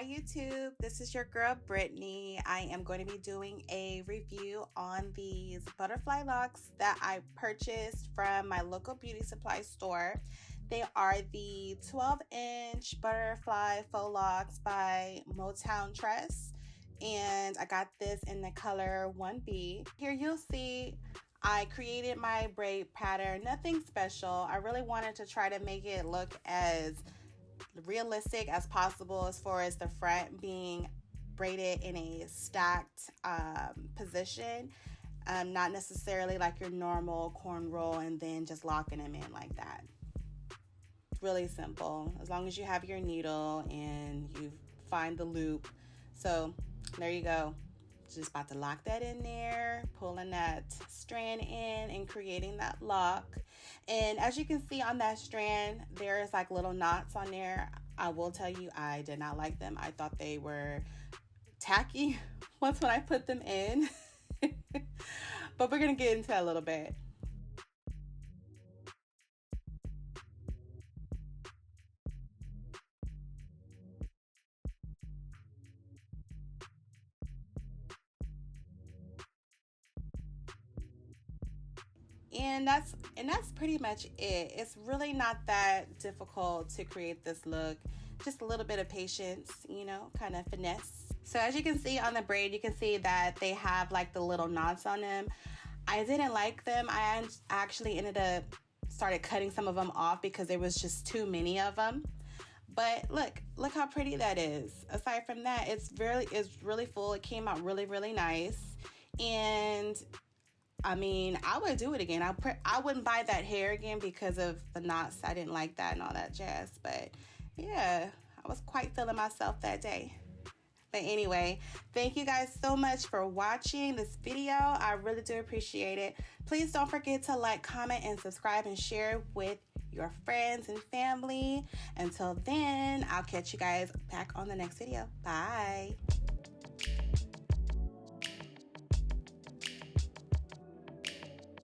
Hi YouTube, this is your girl Brittany. I am going to be doing a review on these butterfly locks that I purchased from my local beauty supply store. They are the 12-inch butterfly faux locks by Motown Tress, and I got this in the color 1B. Here you'll see I created my braid pattern, nothing special. I really wanted to try to make it look as realistic as possible as far as the front being braided in a stacked position, not necessarily like your normal cornrow and then just locking them in like that. It's really simple as long as you have your needle and you find the loop. So there you go. Just about to lock that in there, pulling that strand in and creating that lock. And as you can see on that strand, there's like little knots on there. I will tell you, I did not like them. I thought they were tacky once when I put them in. But we're gonna get into that a little bit. And that's pretty much it. It's really not that difficult to create this look. Just a little bit of patience, you know, kind of finesse. So as you can see on the braid, you can see that they have like the little knots on them. I didn't like them. I actually started cutting some of them off because there was just too many of them. But look how pretty that is. Aside from that, it's really full. It came out really nice. And I mean, I would do it again. I wouldn't buy that hair again because of the knots. I didn't like that and all that jazz. But yeah, I was quite feeling myself that day. But anyway, thank you guys so much for watching this video. I really do appreciate it. Please don't forget to like, comment, and subscribe and share with your friends and family. Until then, I'll catch you guys back on the next video. Bye.